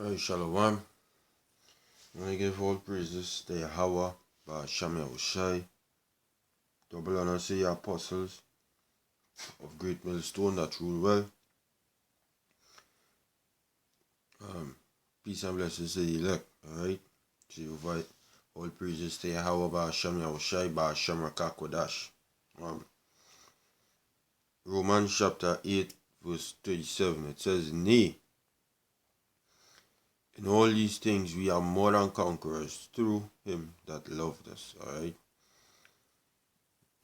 Shalom. I'm going to give all praises to Yahawah, YAHAWASHI, double honor to your apostles of great millstone that rule well. Peace and blessings to the elect. Alright? Jehovah, all praises to Yahawah, YAHAWASHI, Kodash. Romans chapter 8, verse 37. It says, Nay, in all these things we are more than conquerors through him that loved us. Alright?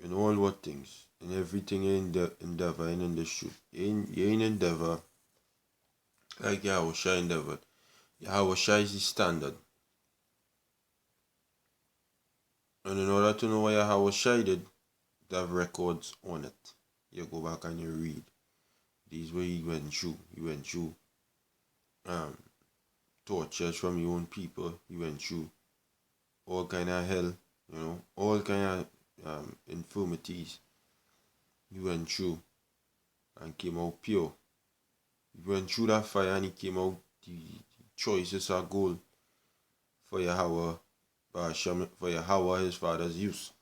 In all what things? In everything in the endeavor and in the shoot. You ain't endeavor like YAHAWASHI endeavored. YAHAWASHI is the standard. And in order to know what YAHAWASHI did, they have records on it. You go back and you read. These where he went through. He went through tortures from your own people. He went through all kind of hell, all kind of infirmities. He went through and came out pure. He went through that fire and he came out the choicest of gold for Yahawah, for Yahawah his father's use.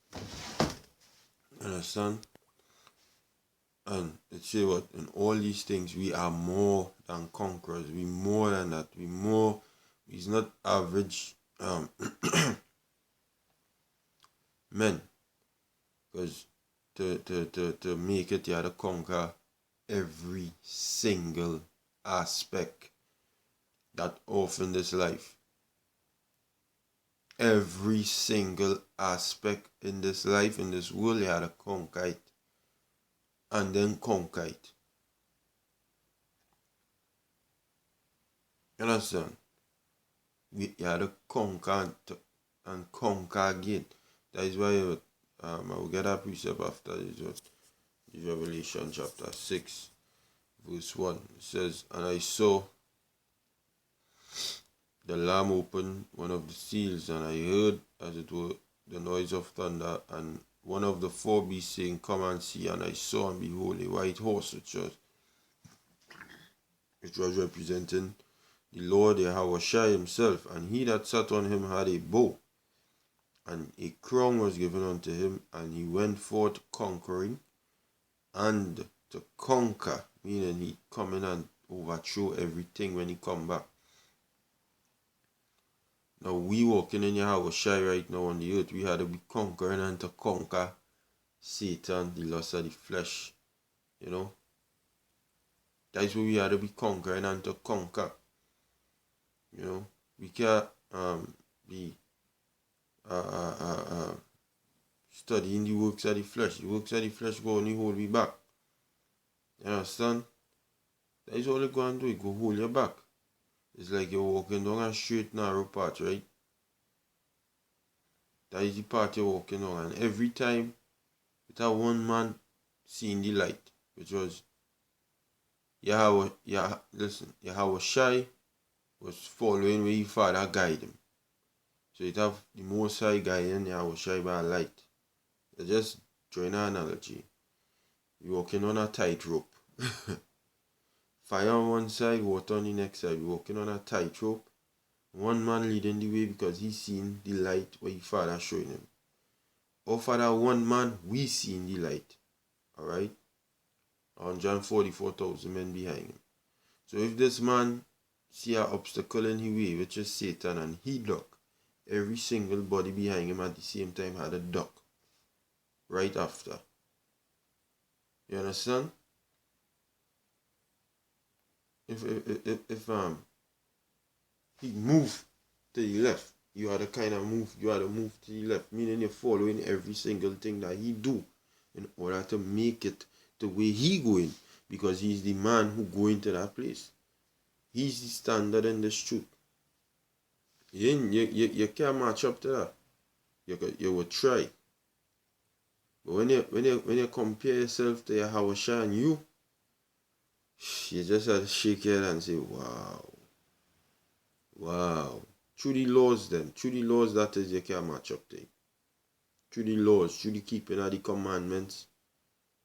Understand? And it say what? In all these things we are more than conquerors. We more than that. He's not average men. Because to make it, you have to conquer every single aspect that off in this life. Every single aspect in this life, in this world, you have to conquer it. And then conquer it. You understand? You have to conquer and conquer again. That is why I will get a precept after this. Revelation chapter 6, verse 1. It says, And I saw the Lamb open one of the seals, and I heard, as it were, the noise of thunder, and one of the four beasts saying, Come and see. And I saw, and behold, a white horse, which was representing the Lord YAHAWASHI himself. And he that sat on him had a bow, and a crown was given unto him, and he went forth conquering and to conquer, meaning he come in and overthrow everything when he come back. Now we walking in YAHAWASHI right now on the earth, we had to be conquering and to conquer Satan, the lust of the flesh. That's what we had to be conquering and to conquer. We can't be studying the works of the flesh. The works of the flesh go only hold me back. You understand? That is all it go and do. It go hold you back. It's like you're walking down a straight narrow path, right? That is the path you're walking on. And every time, with that one man seeing the light, which was YAHAWASHI was following where his father guided him. So it have the Most High guiding YAHAWASHI by light. It's just drawing an analogy. You're walking on a tightrope. Fire on one side, water on the next side. You're walking on a tightrope. One man leading the way because he seen the light where his father showing him. Or for that one man, we seen the light. Alright? 144,000 men behind him. So if this man see an obstacle in his way, which is Satan, and he duck, every single body behind him at the same time had a duck. Right after. You understand? If he move to the left, you had to kind of move, you had to move to the left, meaning you're following every single thing that he do in order to make it the way he going, because he's the man who go into that place. He's the standard in this truth. You can't match up to that. You will try. But when you compare yourself to YAHAWASHI and you just have to shake your head and say, wow. Through the laws then, through the laws that is you can't match up to it. Through the laws, through the keeping of the commandments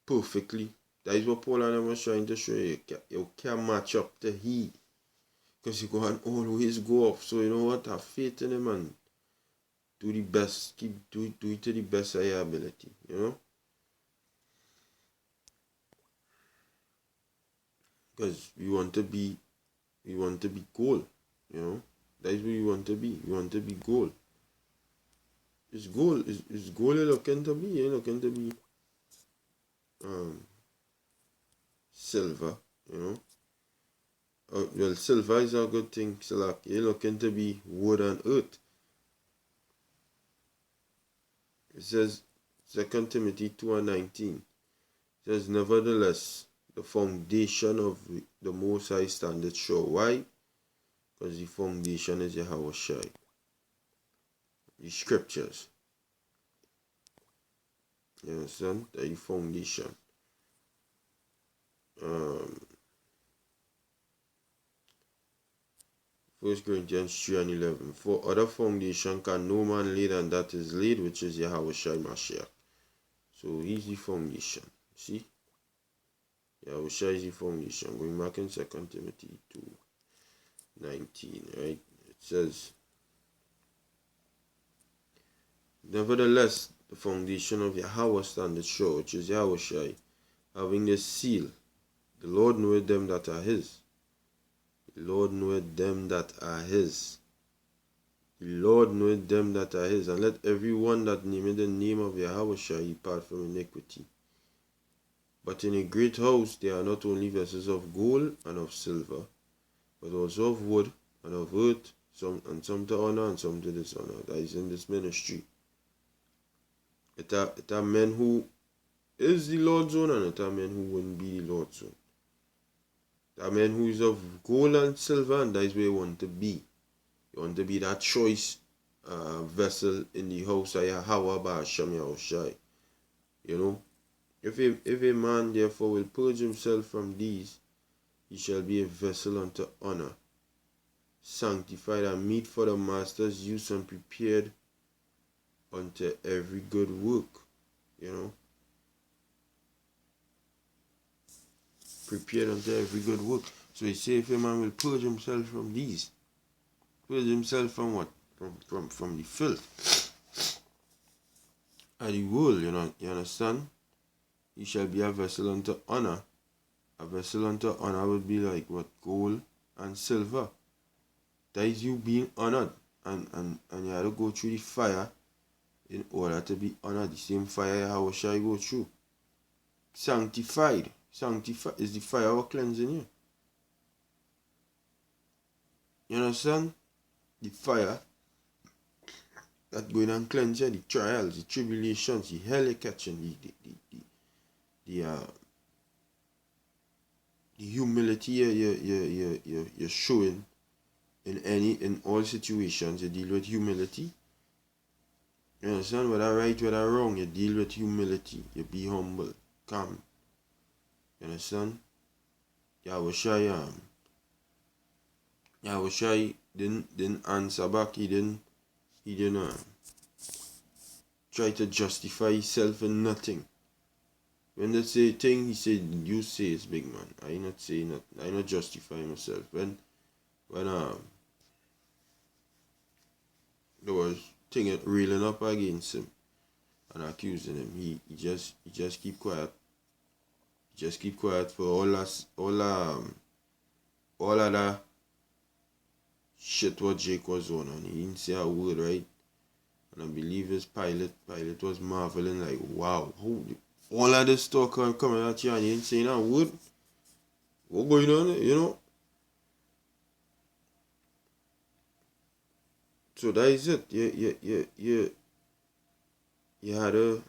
perfectly. That is what Paul and I was trying to show you. You can't match up to he. Because you can't always go off. So you know what? Have faith in him and do the best. Do it to the best of your ability. You know? Because we want to be gold. You know? That's what we want to be. We want to be gold. It's gold. It's gold you're looking to be. You're looking to be silver. You know? Well, silver is a good thing. So like, you're looking to be wood and earth. It says 2 Timothy 2:19. It says, nevertheless, the foundation of the Most High standeth sure. Why? Because the foundation is YAHAWASHI. The scriptures. You understand? That's the foundation. 1 Corinthians 3:11. For other foundation can no man lay than that is laid, which is YAHAWASHI Mashiach. So he's the foundation. See? YAHAWASHI is the foundation. Going back in 2 Timothy 2:19, right? It says, nevertheless, the foundation of Yahweh standeth sure, which is YAHAWASHI, having this seal. The Lord knoweth them that are his. The Lord knoweth them that are his. The Lord knoweth them that are his. And let every one that nameth the name of YAHAWASHI depart from iniquity. But in a great house there are not only vessels of gold and of silver, but also of wood and of earth, some to honor and some to dishonor. That is in this ministry. It are men who is the Lord's own, and it are men who wouldn't be the Lord's own. It are men who is of gold and silver, and that is where you want to be. You want to be that choice vessel in the house of Yahweh by Hashem Yahushai. You know, if a man therefore will purge himself from these, he shall be a vessel unto honor, sanctified and meet for the master's use, and prepared unto every good work. You know, prepared unto every good work. So he say, if a man will purge himself from these, purge himself from what? From the filth of the world, you know, you understand? He shall be a vessel unto honor. A vessel unto honor would be like what? Gold and silver. That is you being honored. And you have to go through the fire in order to be honored. The same fire how shall I go through? Sanctified. Sanctified is the fire of cleansing you. You understand? The fire that going and cleanse you, the trials, the tribulations, the hell you're catching, the humility you're showing in all situations. You deal with humility. You understand? Whether right, whether wrong, you deal with humility. You be humble, calm. You understand? Yahushai didn't answer back. He didn't try to justify himself in nothing. When they say thing, he said, you say it's big man. I not say nothing. I not justify myself. When there was thing reeling up against him and accusing him, he just keep quiet. Just keep quiet for all of that shit what Jake was on, and he didn't say a word, right? And I believe his pilot was marveling like, wow, holy, all of this talk coming at you and you ain't saying a word. What going on, you know? So that is it. You had to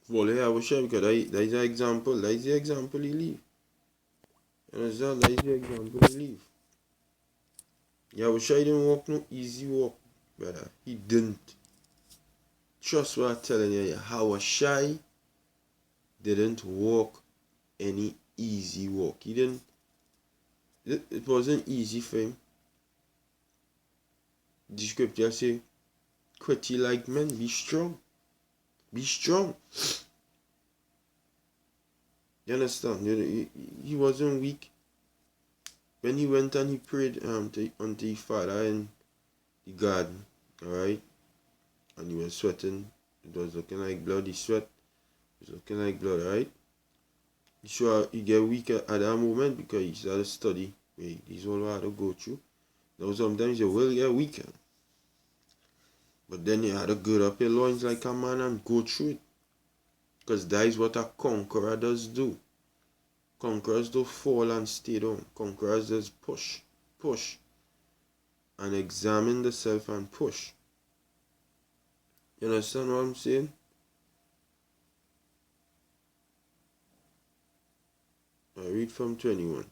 follow Yahushua, because that is the example. That is the example he leave. You understand? That is the example he leave. Yahushua didn't walk no easy walk, brother. He didn't. Trust what I'm telling you. Yahushua didn't walk any easy walk. He didn't. It wasn't easy for him. The scripture say, quit ye like men, be strong. Be strong. You understand? He wasn't weak. when he went and he prayed unto his father in the garden, alright, and he was sweating, it was looking like blood, he sweat, it was looking like blood, right? He get weak at that moment because he started study. He's all had to go through. Now sometimes you will get weaker. But then you had to gird up your loins like a man and go through it. Because that is what a conqueror does do. Conquerors don't fall and stay down. Conquerors just push, and examine the self and push. You understand what I'm saying? I read from 21.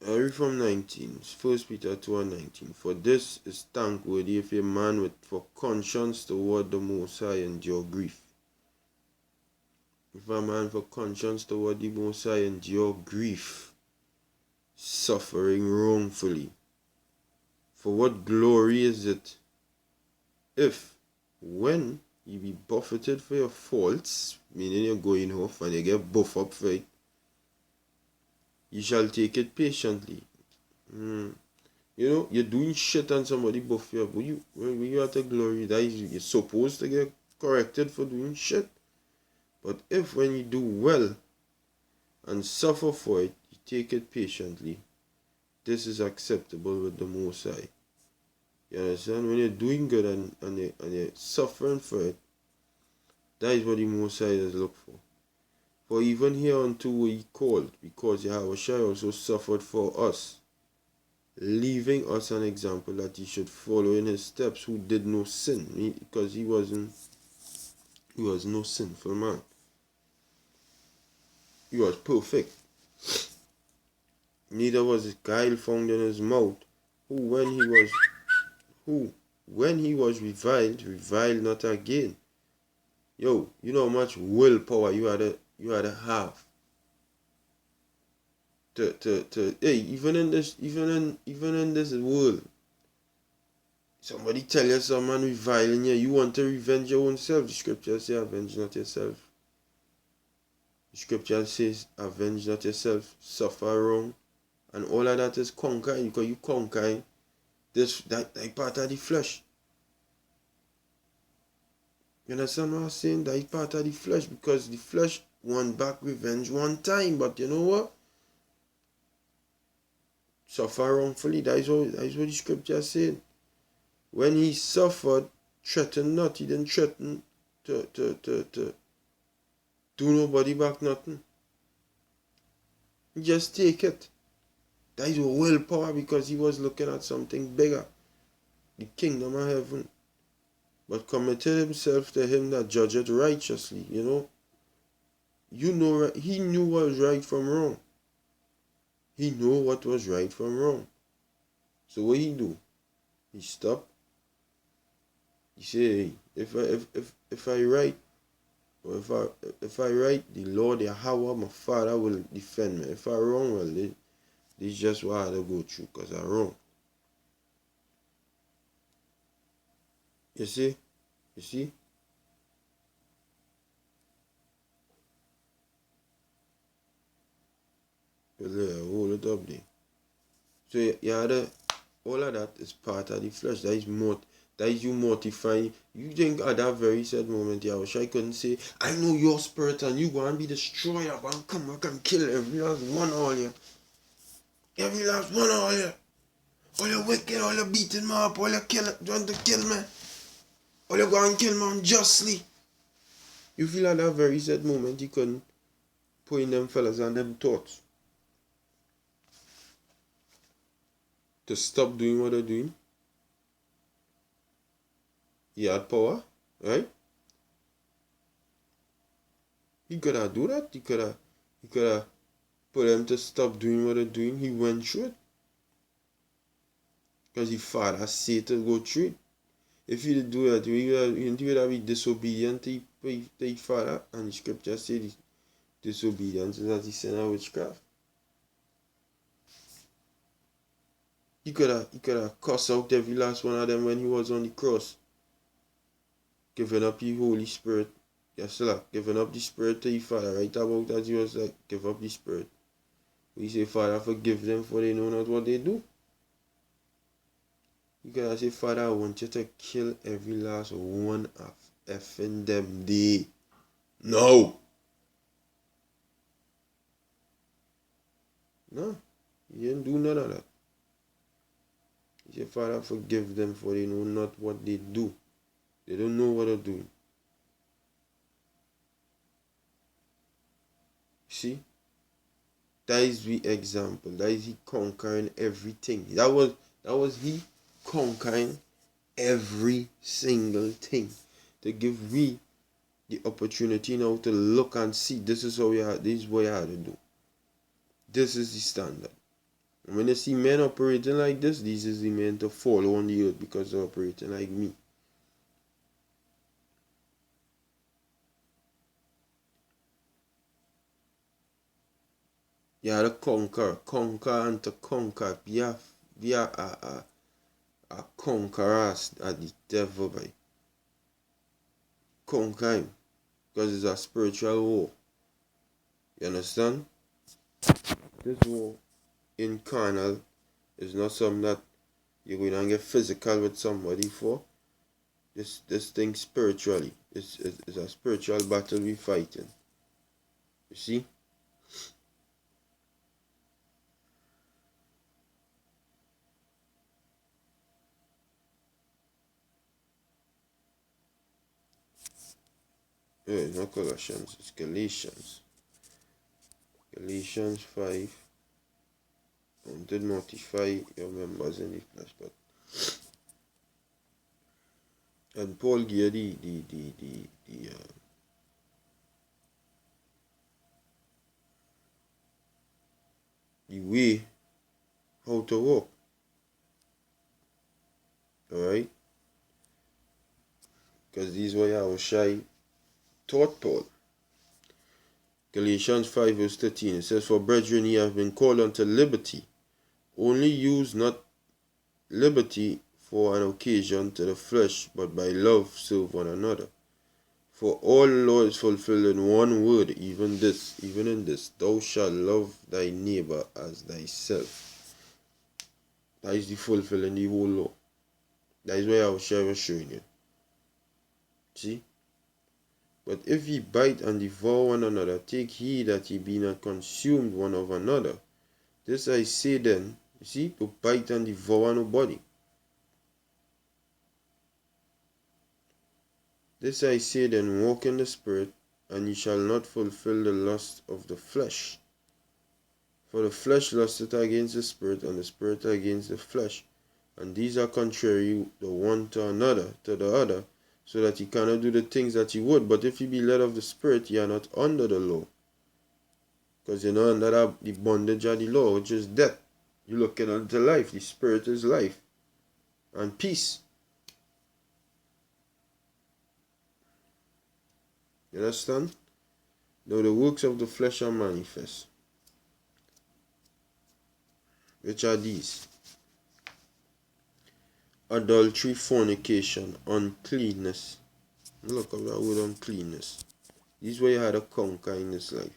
I read from 19. 1 Peter 2 and 19. For this is thankworthy if a man with for conscience toward the Most High endure grief. If a man for conscience toward the Most High endure grief, suffering wrongfully. For what glory is it if, when you be buffeted for your faults, meaning you're going off and you get buff up for it, you shall take it patiently. You know, you're doing shit and somebody buff you up. When you are to glory, that is, you're supposed to get corrected for doing shit. But if when you do well and suffer for it, you take it patiently, this is acceptable with the Most High. You understand? When you're doing good and you're suffering for it, that is what the Most High does look for. For even hereunto were ye called, because YAHAWASHI also suffered for us, leaving us an example that ye should follow in his steps, who did no sin, because he was no sinful man. He was perfect. Neither was his guile found in his mouth, who when he was reviled not again. Yo, you know how much willpower you had to have to hey, even in this world, somebody tell you someone reviling you, you want to revenge your own self. The scripture says, avenge not yourself. The scripture says, avenge not yourself, suffer wrong, and all of that is conquering, because you conquering that part of the flesh. You understand what I'm saying? That is part of the flesh, because the flesh want back revenge one time, but you know what? Suffer wrongfully. That is what the scripture said. When he suffered, threaten not. He didn't threaten to do nobody back nothing. He just take it. That is willpower, because he was looking at something bigger, the kingdom of heaven. But committed himself to him that judgeth righteously. He knew what was right from wrong. He knew what was right from wrong. So what he do? He stopped. He say, hey, if I right, or if I right, the Lord Yahweh, my Father, will defend me. If I wrong, well, this is just what I had to go through, because I wrong. You see? Hold it up there. So all of that is part of the flesh. That is you mortifying. You think at that very sad moment, YAHAWASHI couldn't say, I know your spirit and you going to be destroyer, I'm going to come back and kill every last one of you. Every last one of you. All you wicked, all you beating me up, all you want to kill me. All you go and kill me unjustly. You feel at that very sad moment you couldn't put in them fellas and them thoughts to stop doing what they're doing. He had power, right? He could have do that. He could have put them to stop doing what they're doing. He went through it, because his father said to go through it. If he did do that, he would have been disobedient to his father, and the scripture said disobedience is as the sin of witchcraft. He could have cussed out every last one of them when he was on the cross, giving up his Holy Spirit, You're still like giving up the spirit to your father. Right about that, you was like, give up the spirit. We say, Father, forgive them, for they know not what they do. You gotta say, Father, I want you to kill every last one of effing them day. No! No, you didn't do none of that. You say, Father, forgive them, for they know not what they do. They don't know what they're doing. See? That is the example. That is he conquering everything. That was he conquering every single thing. To give we the opportunity now to look and see this is how this is what you have to do. This is the standard. And when you see men operating like this is the men to follow on the earth because they're operating like me. You have to conquer and to conquer. Be a conqueror at the devil by. Conquer him. Because it's a spiritual war. You understand? This war in carnal is not something that you're going to get physical with somebody for. This thing spiritually. It's a spiritual battle we're fighting. You see? It's not Colossians, it's Galatians. Galatians 5. To notify your members in the flesh, but and Paul gave the way how to walk. Alright? Because these were YAHAWASHI taught Paul. Galatians 5 verse 13, it says, For brethren, ye have been called unto liberty. Only use not liberty for an occasion to the flesh, but by love serve one another. For all law is fulfilled in one word, even in this, thou shalt love thy neighbor as thyself. That is the fulfilling the whole law. That is what I was showing you. See? But if ye bite and devour one another, take heed that ye be not consumed one of another. This I say then, you see, to bite and devour nobody. This I say then, walk in the Spirit, and ye shall not fulfill the lust of the flesh. For the flesh lusteth against the Spirit, and the Spirit against the flesh. And these are contrary the one to the other, so that ye cannot do the things that ye would. But if ye be led of the Spirit, ye are not under the law. Because you're not under the bondage of the law, which is death. You're looking unto life. The Spirit is life and peace. You understand? Now the works of the flesh are manifest. Which are these? Adultery, fornication, uncleanness. Look at that word uncleanness. This is where you had to conquer in this life.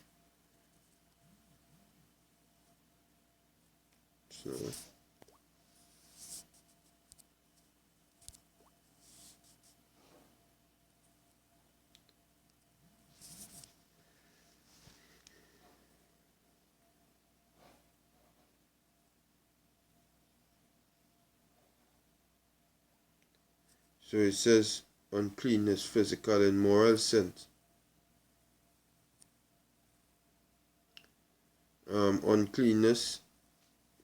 So it says uncleanness, physical and moral sense. Uncleanness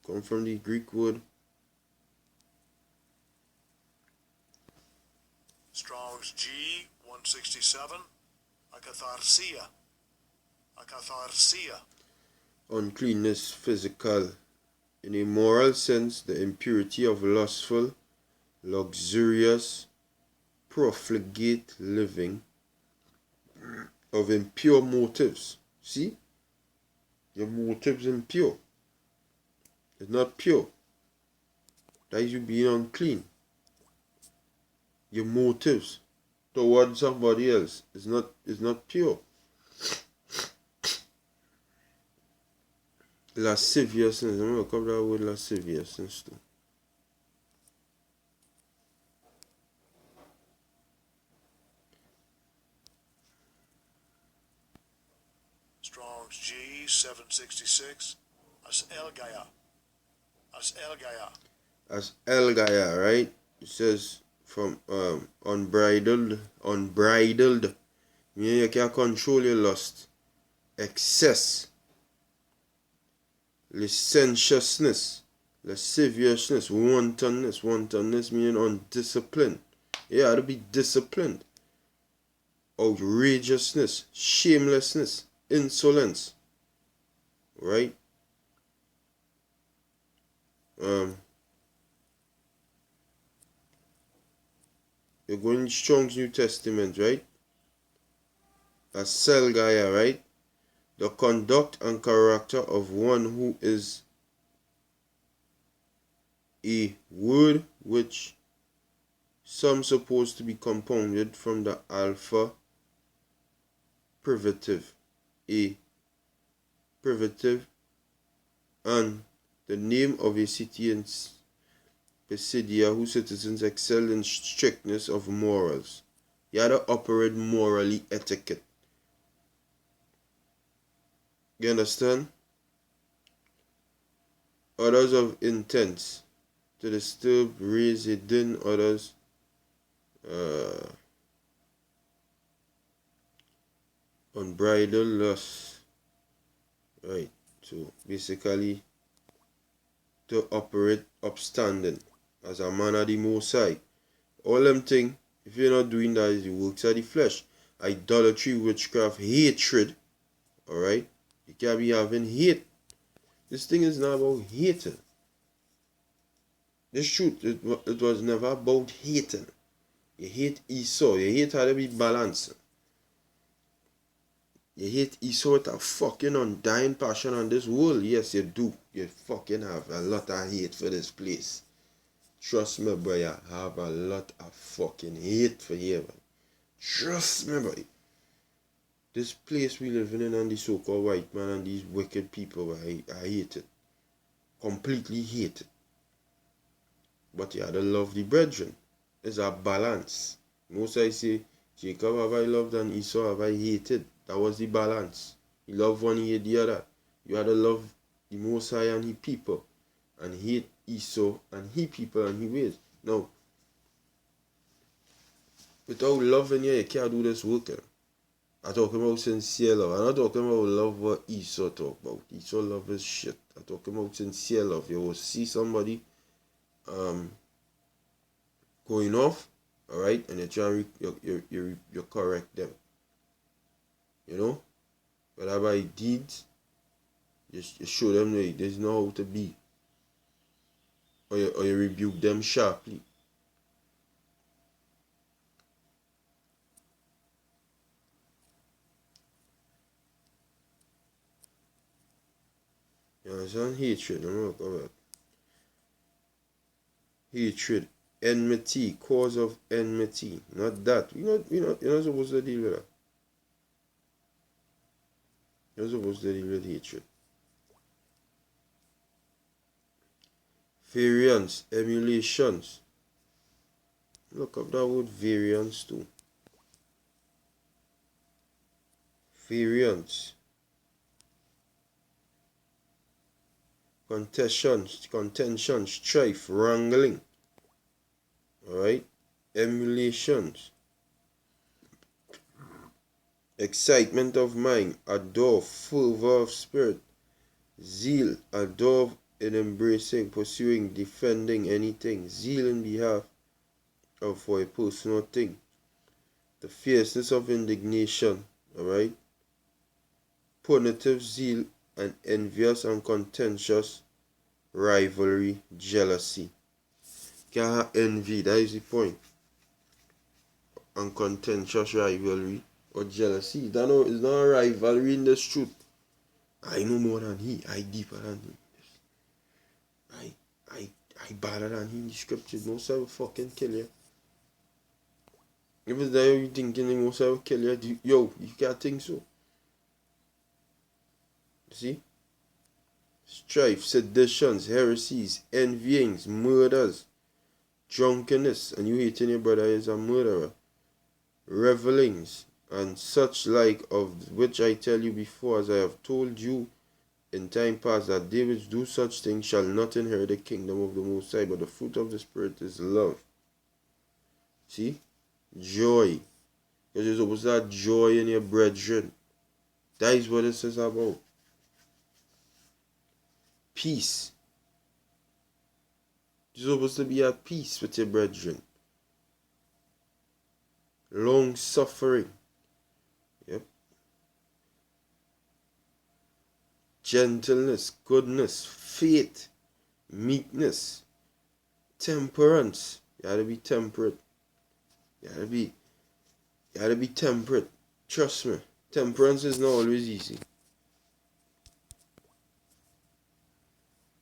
come from the Greek word Strong's G 167, akatharsia. Uncleanness, physical. In a moral sense, the impurity of lustful, luxurious, profligate living, of impure motives. See? Your motives impure. It's not pure. That is you being unclean. Your motives. towards somebody else is not pure. Lasciviousness. I'm going to cover that word lasciviousness too. Strong's G 766. As Elgaya. As Elgaya. As Elgaya, right? It says from unbridled. Meaning you can't control your lust. Excess. Licentiousness. Lasciviousness. Wantonness. Wantonness meaning undisciplined. You have to be disciplined. Outrageousness. Shamelessness. Insolence. Right? You're going to Strong's New Testament, right? As Selgaya, right? The conduct and character of one who is a word which some suppose to be compounded from the alpha privative, a privative, and the name of a city in Pisidia whose citizens excel in strictness of morals. You had to operate morally etiquette. You understand? Others of intents to disturb, raise a din, others unbridled lust. Right. So basically to operate upstanding as a man of the Most High. All them things, if you're not doing that, is the works of the flesh. Idolatry, witchcraft, hatred. Alright? You can't be having hate. This thing is not about hating. This truth, it was never about hating. You hate Esau. You hate how to be balanced. You hate Esau with a fucking undying passion on this world. Yes, you do. You fucking have a lot of hate for this place. Trust me, boy, I have a lot of fucking hate for here, man. Trust me, boy. This place we living in and the so-called white man and these wicked people, I hate it. Completely hate it. But you have to love the brethren. There's a balance. Most I say, Jacob have I loved and Esau have I hated. That was the balance. He loved one, he hate the other. You had to love the Most High and his people, and hate Esau and his people and his ways. Now, without loving you can't do this work. I'm talking about sincere love. I'm not talking about love what Esau talk about. Esau love is shit. I'm talking about sincere love. You will see somebody going off, alright, and you try you correct them. You know? Whether by deeds, you show them that there's no how to be. Or you rebuke them sharply. You understand? Hatred. I'm not talking about hatred. Enmity. Cause of enmity. Not that. You're not supposed to deal with that. You're supposed to deal with hatred. Variance. Emulations. Look up that word variance too. Variance. Contention, strife, wrangling. Alright? Emulations. Excitement of mind, ardor, fervor of spirit, zeal, ardor in embracing, pursuing, defending anything, zeal in behalf of for a personal thing, the fierceness of indignation, alright? Punitive zeal and envious and contentious rivalry, jealousy. Can't have envy, that is the point. And contentious rivalry or jealousy. That no, it's not a rivalry in this truth. I know more than he, I deeper than him. I better than him in the scriptures. Most I will fucking kill you. If it's there you thinking the Most High will kill you, yo, you can't think so. You see? Strife, seditions, heresies, envyings, murders, drunkenness, and you hating your brother is a murderer, revelings, and such like, of which I tell you before, as I have told you in time past, that they which do such things shall not inherit the kingdom of the Most High. But the fruit of the Spirit is love. See? Joy. Because you're supposed to have joy in your brethren. That is what this is about. Peace. You're supposed to be at peace with your brethren. Long suffering. Yep. Gentleness, goodness, faith, meekness, temperance. You gotta be temperate. You gotta be temperate. Trust me. Temperance is not always easy.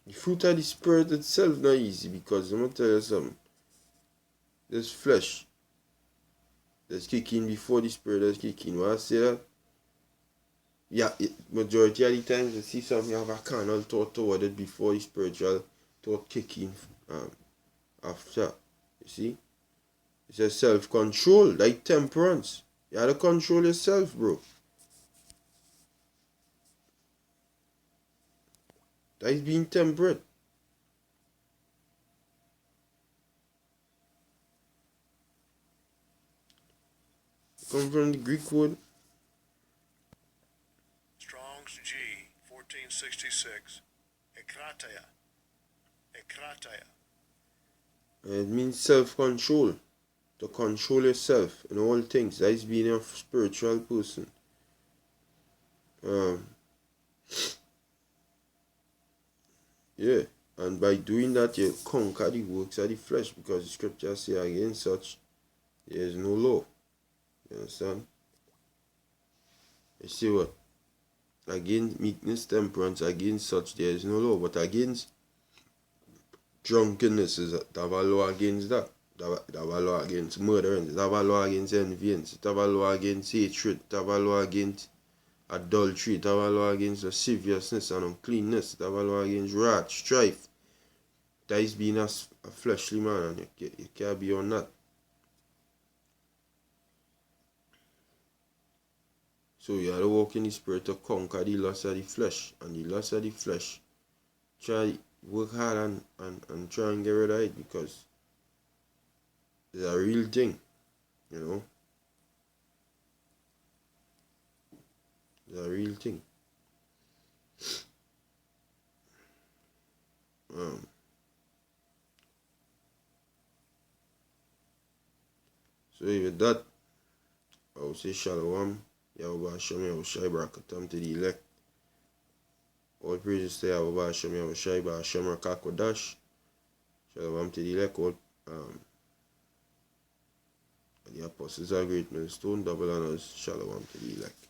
The fruit of the Spirit itself not easy, because I'm gonna tell you something. This flesh that's kicking before the Spirit that's kicking. When I say that, yeah, majority of the times you see something, you have a carnal thought toward it before the spiritual thought kicking after. You see? It's a self-control, like temperance. You have to control yourself, bro. That is being temperate. Come from the Greek word. Strong's G 1466. Ekrateia. Ekrateia. It means self-control. To control yourself in all things. That is being a spiritual person. Yeah. And by doing that, you conquer the works of the flesh, because the scriptures say against such there is no law. You understand? You see what? Against meekness, temperance, against such there is no law. But against drunkenness, is have a law against that. Have a law against murderance. Have a law against envyings. Have a law against hatred. Have a law against adultery. Have a law against lasciviousness and uncleanness. Have a law against wrath, strife. That is being a fleshly man, and you can't be on that. So you have to walk in the Spirit to conquer the lust of the flesh. And the lust of the flesh, try work hard and try and get rid of it, because it's a real thing, you know. It's a real thing. So with that, I will say Shalom. YAHAWASHI Yahawashi Barakatam to the elect. All praises to YAHAWASHI Yahawashi Ba'ashem Rakakodash. Shalom to the elect. All the apostles are great millstone, double honors. Shalom to the elect.